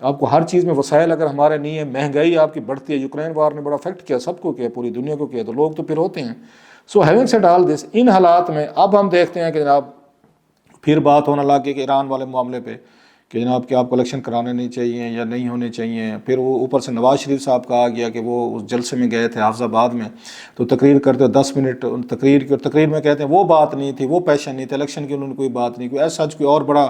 آپ کو ہر چیز میں وسائل اگر ہمارے نہیں ہیں، مہنگائی آپ کی بڑھتی ہے، یوکرین وار نے بڑا افیکٹ کیا، سب کو کیا، پوری دنیا کو کیا، تو لوگ تو پھر ہوتے ہیں. سو ہیونگ سیڈ آل دس، ان حالات میں اب ہم دیکھتے ہیں کہ جناب پھر بات ہونا لگ گئی کہ ایران والے معاملے پہ کہ جناب کہ آپ کو الیکشن کرانے نہیں چاہیے یا نہیں ہونے چاہیے. پھر وہ اوپر سے نواز شریف صاحب کا آ گیا کہ وہ اس جلسے میں گئے تھے حافظ آباد میں، تو تقریر کرتے 10 منٹ تقریر کی، اور تقریر میں کہتے ہیں وہ بات نہیں تھی، وہ پیشن نہیں تھا، الیکشن کی انہوں نے کوئی بات نہیں، کوئی ایسا سچ کوئی اور بڑا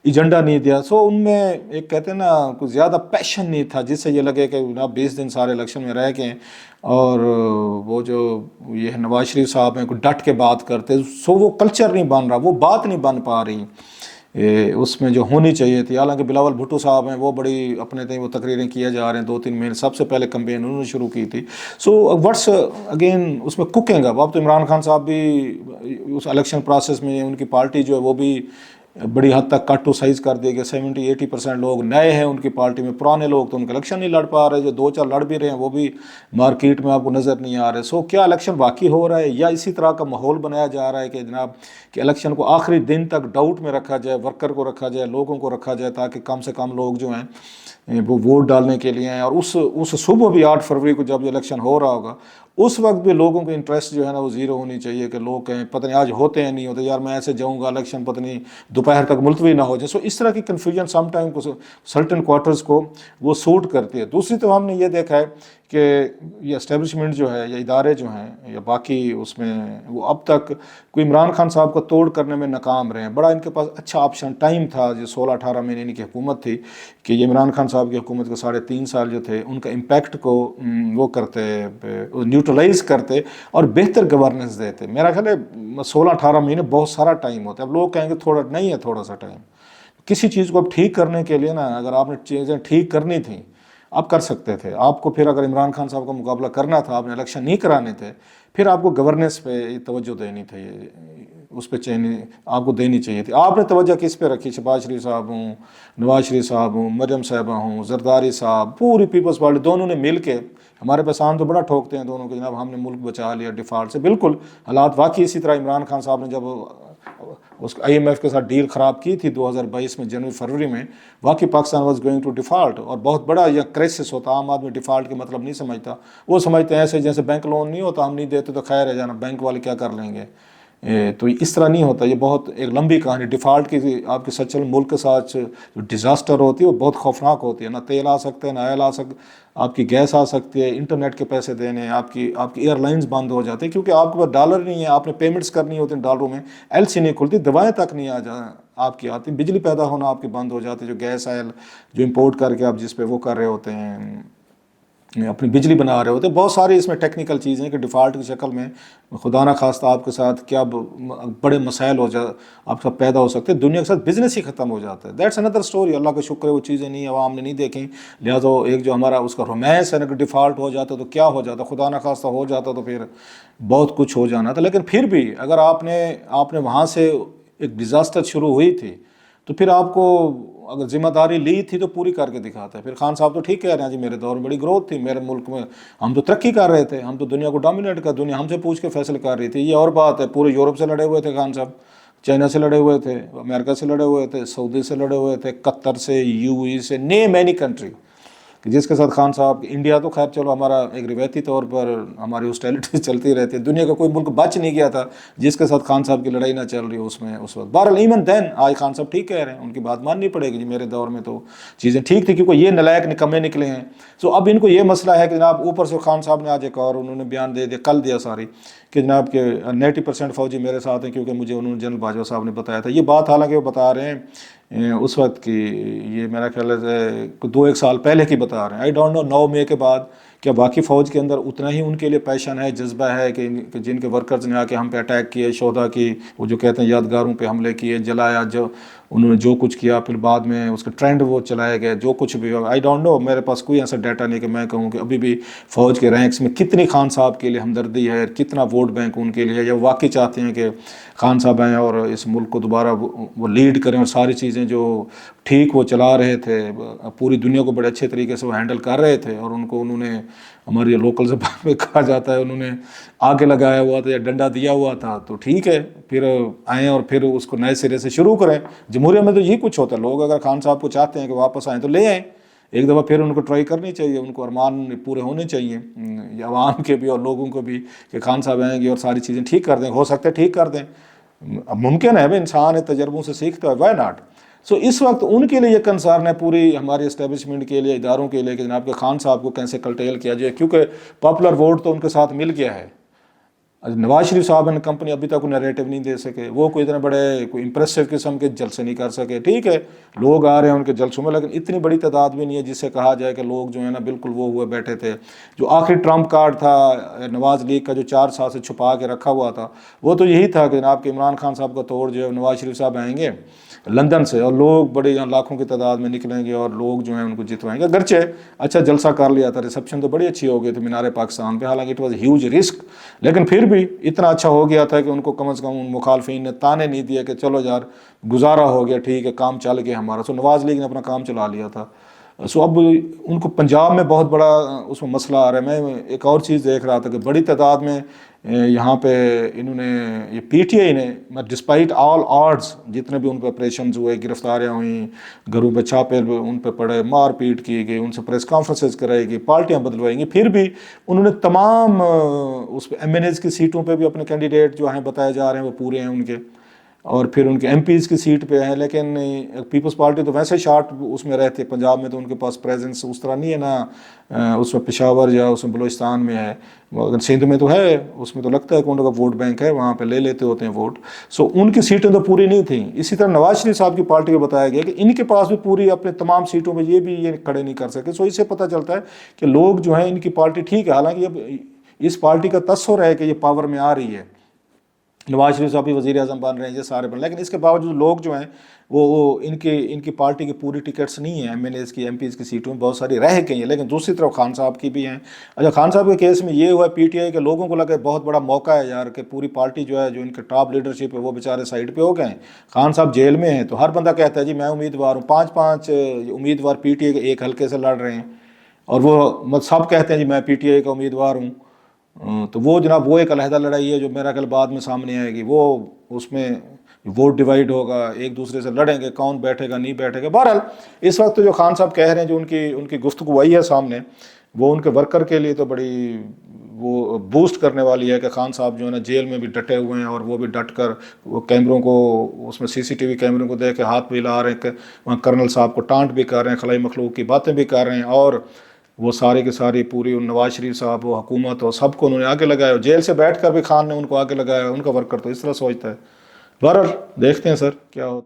ایجنڈا نہیں دیا. سو ان میں ایک کہتے ہیں نا کوئی زیادہ پیشن نہیں تھا جس سے یہ لگے کہ جناب 20 دن سارے الیکشن میں رہ کے اور وہ جو یہ نواز شریف صاحب ہیں کوئی ڈٹ کے بات کرتے. سو وہ کلچر نہیں بن رہا، وہ بات نہیں بن پا رہی اس میں جو ہونی چاہیے تھی. حالانکہ بلاول بھٹو صاحب ہیں وہ بڑی اپنے تئیں وہ تقریریں کیے جا رہے ہیں، 2-3 مہینے سب سے پہلے کمپین انہوں نے شروع کی تھی. سو وٹس اگین اس میں کوکنگ اب تو عمران خان صاحب بھی اس الیکشن پروسیس میں ان کی پارٹی جو ہے وہ بھی بڑی حد تک کٹ ٹو سائز کر دے گا. 70-80% لوگ نئے ہیں ان کی پارٹی میں، پرانے لوگ تو ان کے الیکشن نہیں لڑ پا رہے، جو 2-4 لڑ بھی رہے ہیں وہ بھی مارکیٹ میں آپ کو نظر نہیں آ رہے. سو کیا الیکشن واقعی ہو رہا ہے یا اسی طرح کا ماحول بنایا جا رہا ہے کہ جناب کہ الیکشن کو آخری دن تک ڈاؤٹ میں رکھا جائے، ورکر کو رکھا جائے، لوگوں کو رکھا جائے تاکہ کم سے کم لوگ جو ہیں وہ ووٹ ڈالنے کے لیے ہیں. اور اس صبح بھی 8 فروری کو جب الیکشن ہو رہا ہوگا اس وقت بھی لوگوں کو انٹرسٹ جو ہے نا وہ زیرو ہونی چاہیے کہ لوگ کہیں پتہ نہیں آج ہوتے ہیں نہیں ہوتے، یار میں ایسے جاؤں گا الیکشن پتہ نہیں دوپہر تک ملتوی نہ ہو جائے. سو اس طرح کی کنفیوژن سم ٹائم کو سرٹن کوارٹرز کو وہ سوٹ کرتی ہے. دوسری تو ہم نے یہ دیکھا ہے کہ یہ اسٹیبلشمنٹ جو ہے یا ادارے جو ہیں یا باقی اس میں وہ اب تک کوئی عمران خان صاحب کو توڑ کرنے میں ناکام رہے ہیں. بڑا ان کے پاس اچھا آپشن ٹائم تھا جو 16-18 مہینے ان کی حکومت تھی کہ یہ عمران خان صاحب کی حکومت کے 3.5 سال جو تھے ان کا امپیکٹ کو وہ کرتے نیوٹرلائز کرتے اور بہتر گورننس دیتے. میرا خیال ہے 16-18 مہینے بہت سارا ٹائم ہوتا ہے. اب لوگ کہیں گے تھوڑا نہیں ہے، تھوڑا سا ٹائم کسی چیز کو اب ٹھیک کرنے کے لیے نا، اگر آپ نے چیزیں ٹھیک کرنی تھیں آپ کر سکتے تھے. آپ کو پھر اگر عمران خان صاحب کا مقابلہ کرنا تھا، آپ نے الیکشن نہیں کرانے تھے، پھر آپ کو گورننس پہ توجہ دینی تھی، اس پہ آپ کو دینی چاہیے تھی. آپ نے توجہ کس پہ رکھی؟ شہباز شریف صاحب ہوں، نواز شریف صاحب ہوں، مریم صاحبہ ہوں، زرداری صاحب، پوری پیپلز پارٹی دونوں نے مل کے ہمارے پہچان تو بڑا ٹھوکتے ہیں دونوں کہ جناب ہم نے ملک بچا لیا ڈیفالٹ سے. بالکل حالات واقعی اسی طرح عمران خان صاحب نے جب اس IMF کے ساتھ ڈیل خراب کی تھی 2022 میں جنوری فروری میں، واقعی Pakistan was going to default اور بہت بڑا یہ کرائسس ہوتا. عام آدمی ڈیفالٹ کے مطلب نہیں سمجھتا، وہ سمجھتے ہیں ایسے جیسے بینک لون نہیں ہوتا، ہم نہیں دیتے تو خیر ہے جانا، بینک والے کیا کر لیں گے. تو اس طرح نہیں ہوتا، یہ بہت ایک لمبی کہانی. ڈیفالٹ کی آپ کے سچل ملک کے ساتھ جو ڈیزاسٹر ہوتی ہے وہ بہت خوفناک ہوتی ہے. نہ تیل آ سکتے ہیں، نہ آئل آ سکتے، آپ کی گیس آ سکتی ہے، انٹرنیٹ کے پیسے دینے، آپ کی ایئر لائنز بند ہو جاتے ہیں کیونکہ آپ کے پاس ڈالر نہیں ہے، آپ نے پیمنٹس کرنی ہوتی ہیں ڈالروں میں، LC نہیں کھلتی، دوائیں تک نہیں آپ کی آتی، بجلی پیدا ہونا آپ کی بند ہو جاتی ہے. جو گیس آئل جو امپورٹ کر کے آپ جس پہ وہ کر رہے ہوتے ہیں اپنی بجلی بنا رہے ہوتے ہیں، بہت ساری اس میں ٹیکنیکل چیزیں ہیں کہ ڈیفالٹ کی شکل میں خدا نہ خواستہ آپ کے ساتھ کیا بڑے مسائل آپ سب پیدا ہو سکتے ہیں، دنیا کے ساتھ بزنس ہی ختم ہو جاتا ہے. That's another story. اللہ کا شکر ہے وہ چیزیں نہیں عوام نے نہیں دیکھیں، لہٰذا ایک جو ہمارا اس کا رومانس ہے نا کہ ڈیفالٹ ہو جاتا تو کیا ہو جاتا، خدا نہ خواستہ ہو جاتا تو پھر بہت کچھ ہو جانا تھا. لیکن پھر بھی اگر آپ نے وہاں سے ایک ڈیزاسٹر شروع ہوئی تھی تو پھر آپ کو اگر ذمہ داری لی تھی تو پوری کر کے دکھاتا ہے. پھر خان صاحب تو ٹھیک کہہ رہے ہیں جی میرے دور میں بڑی گروتھ تھی، میرے ملک میں ہم تو ترقی کر رہے تھے، ہم تو دنیا کو ڈومینیٹ کر، دنیا ہم سے پوچھ کے فیصلے کر رہی تھی. یہ اور بات ہے، پورے یورپ سے لڑے ہوئے تھے خان صاحب، چائنا سے لڑے ہوئے تھے، امریکہ سے لڑے ہوئے تھے، سعودی سے لڑے ہوئے تھے، قطر سے، UAE سے، نیم اینی کنٹری جس کے ساتھ خان صاحب. انڈیا تو خیر چلو ہمارا ایک روایتی طور پر ہماری ہاسٹیلٹی چلتی رہتی ہے، دنیا کا کوئی ملک بچ نہیں گیا تھا جس کے ساتھ خان صاحب کی لڑائی نہ چل رہی اس وقت. بہرحال ایون دین آج خان صاحب ٹھیک کہہ رہے ہیں، ان کی بات ماننی پڑے گی جی میرے دور میں تو چیزیں ٹھیک تھی کیونکہ یہ نلائق نکمے نکلے ہیں. سو اب ان کو یہ مسئلہ ہے کہ جناب اوپر سے خان صاحب نے آج ایک اور انہوں نے بیان دے دیا، کل دیا ساری، کہ جناب کہ 90% فوجی میرے ساتھ ہیں کیونکہ مجھے انہوں نے جنرل باجوہ صاحب نے بتایا تھا. یہ بات حالانکہ وہ بتا رہے ہیں اس وقت کی، یہ میرا خیال ہے 2-1 سال پہلے کی بتا رہے ہیں. آئی ڈونٹ نو 9 مئی کے بعد کیا باقی فوج کے اندر اتنا ہی ان کے لیے پیشن ہے، جذبہ ہے کہ جن کے ورکرز نے آ کے ہم پہ اٹیک کیے، شہداء کی وہ جو کہتے ہیں یادگاروں پہ حملے کیے، جلایا، جو انہوں نے جو کچھ کیا، پھر بعد میں اس کے ٹرینڈ وہ چلائے گئے، جو کچھ بھی ہوگا. آئی ڈونٹ نو، میرے پاس کوئی ایسا ڈیٹا نہیں کہ میں کہوں کہ ابھی بھی فوج کے رینکس میں کتنی خان صاحب کے لیے ہمدردی ہے، کتنا ووٹ بینک ان کے لیے، یا واقعی چاہتے ہیں کہ خان صاحب آئیں اور اس ملک کو دوبارہ وہ لیڈ کریں اور ساری چیزیں جو ٹھیک وہ چلا رہے تھے، پوری دنیا کو بڑے اچھے طریقے سے وہ ہینڈل کر رہے تھے، اور انہوں نے ہماری لوکل زبان میں کہا جاتا ہے انہوں نے آگے لگایا ہوا تھا یا ڈنڈا دیا ہوا تھا. تو ٹھیک ہے، پھر آئیں اور پھر اس کو نئے سرے سے شروع کریں. جمہوریہ میں تو یہی کچھ ہوتا ہے، لوگ اگر خان صاحب کو چاہتے ہیں کہ واپس آئیں تو لے آئیں، ایک دفعہ پھر ان کو ٹرائی کرنی چاہیے، ان کو ارمان پورے ہونے چاہیے، یہ عوام کے بھی اور لوگوں کو بھی، کہ خان صاحب آئیں گے اور ساری چیزیں ٹھیک کر دیں، ہو سکتا ہے ٹھیک کر دیں، اب ممکن ہے، انسان ہے، تجربوں سے سیکھتا ہے، وائی ناٹ. سو اس وقت ان کے لیے یہ کنسرن ہے پوری ہماری اسٹیبلشمنٹ کے لیے، اداروں کے لیے، کہ جناب کہ خان صاحب کو کیسے کلٹیل کیا جائے، کیونکہ پاپولر ووٹ تو ان کے ساتھ مل گیا ہے. نواز شریف صاحب نے کمپنی ابھی تک نیریٹو نہیں دے سکے، وہ کوئی اتنے بڑے کوئی امپریسو قسم کے جلسے نہیں کر سکے. ٹھیک ہے لوگ آ رہے ہیں ان کے جلسوں میں، لیکن اتنی بڑی تعداد بھی نہیں ہے جس سے کہا جائے کہ لوگ جو ہے نا بالکل وہ ہوئے بیٹھے تھے. جو آخری ٹرمپ کارڈ تھا نواز لیگ کا، جو 4 سال سے چھپا کے رکھا ہوا تھا، وہ تو یہی تھا کہ جناب کہ عمران خان صاحب کا توڑ جو ہے نواز شریف صاحب آئیں گے لندن سے، اور لوگ بڑے یہاں لاکھوں کی تعداد میں نکلیں گے اور لوگ جو ہیں ان کو جتوائیں گے. اگرچہ اچھا جلسہ کر لیا تھا، ریسپشن تو بڑی اچھی ہو گئی تھی مینار پاکستان پہ، حالانکہ اٹ واز ہیوج رسک، لیکن پھر بھی اتنا اچھا ہو گیا تھا کہ ان کو کم از کم ان مخالفین نے تانے نہیں دیا کہ چلو یار گزارا ہو گیا، ٹھیک ہے کام چل گیا ہمارا. سو نواز لیگ نے اپنا کام چلا لیا تھا. سو اب ان کو پنجاب میں بہت بڑا اس میں مسئلہ آ رہا ہے. میں ایک اور چیز دیکھ رہا تھا کہ بڑی تعداد میں یہاں پہ انہوں نے یہ پی ٹی آئی نے ڈسپائٹ آل آڈز، جتنے بھی ان پہ آپریشنز ہوئے، گرفتاریاں ہوئیں، گھروں پہ چھاپے ان پہ پڑے، مار پیٹ کی گئی، ان سے پریس کانفرنسز کرائی گئی، پارٹیاں بدلوائی گئی، پھر بھی انہوں نے تمام اس پہ ایم این ایز کی سیٹوں پہ بھی اپنے کینڈیڈیٹ جو ہیں بتائے جا رہے ہیں وہ پورے ہیں ان کے، اور پھر ان کے ایم پیز کی سیٹ پہ ہیں. لیکن پیپلز پارٹی تو ویسے شارٹ اس میں رہتے، پنجاب میں تو ان کے پاس پریزنس اس طرح نہیں ہے نا، اس میں پشاور یا اس میں بلوچستان میں ہے، اگر سندھ میں تو ہے، اس میں تو لگتا ہے کہ ان کا ووٹ بینک ہے، وہاں پہ لے لیتے ہوتے ہیں ووٹ. سو ان کی سیٹیں تو پوری نہیں تھیں. اسی طرح نواز شریف صاحب کی پارٹی کو بتایا گیا کہ ان کے پاس بھی پوری اپنے تمام سیٹوں پہ یہ بھی یہ کھڑے نہیں کر سکے. سو اس سے پتہ چلتا ہے کہ لوگ جو ہیں ان کی پارٹی ٹھیک ہے، حالانکہ اب اس پارٹی کا تصور ہے کہ یہ پاور میں آ رہی ہے، نواز شریف صاحب بھی وزیر اعظم بن رہے ہیں، یہ سارے بن، لیکن اس کے باوجود لوگ جو ہیں وہ ان کی پارٹی کی پوری ٹکٹس نہیں ہیں. ایم این ایز کی، ایم پیز کی سیٹوں میں بہت ساری رہ گئی ہیں. لیکن دوسری طرف خان صاحب کی بھی ہیں. اچھا خان صاحب کے کیس میں یہ ہوا پی ٹی آئی کے لوگوں کو لگا بہت بڑا موقع ہے یار، کہ پوری پارٹی جو ہے، جو ان کے ٹاپ لیڈرشپ ہے، وہ بیچارے سائڈ پہ ہو گئے ہیں، خان صاحب جیل میں ہیں. تو ہر بندہ کہتا ہے جی میں امیدوار ہوں، 5 امیدوار پی ٹی آئی کے ایک حلقے سے لڑ رہے ہیں، اور وہ سب کہتے ہیں جی میں پی ٹی آئی کا امیدوار ہوں. تو وہ جناب وہ ایک علیحدہ لڑائی ہے جو میرا خیال بعد میں سامنے آئے گی. وہ اس میں ووٹ ڈیوائیڈ ہوگا، ایک دوسرے سے لڑیں گے، کون بیٹھے گا نہیں بیٹھے گا. بہرحال اس وقت جو خان صاحب کہہ رہے ہیں، جو ان کی گفتگو آئی ہے سامنے، وہ ان کے ورکر کے لیے تو بڑی وہ بوسٹ کرنے والی ہے کہ خان صاحب جو ہے نا جیل میں بھی ڈٹے ہوئے ہیں، اور وہ بھی ڈٹ کر وہ کیمروں کو، اس میں سی سی ٹی وی کیمروں کو دیکھ کے ہاتھ بھی ہلا رہے ہیں، کہ وہاں کرنل صاحب کو ٹانٹ بھی کر رہے ہیں، خلائی مخلوق کی باتیں بھی کر رہے ہیں، اور وہ ساری کی ساری پوری نواز شریف صاحب و حکومت اور سب کو انہوں نے آگے لگایا. جیل سے بیٹھ کر بھی خان نے ان کو آگے لگایا. ان کا ورکر تو اس طرح سوچتا ہے. بہرحال دیکھتے ہیں سر کیا ہوتا ہے.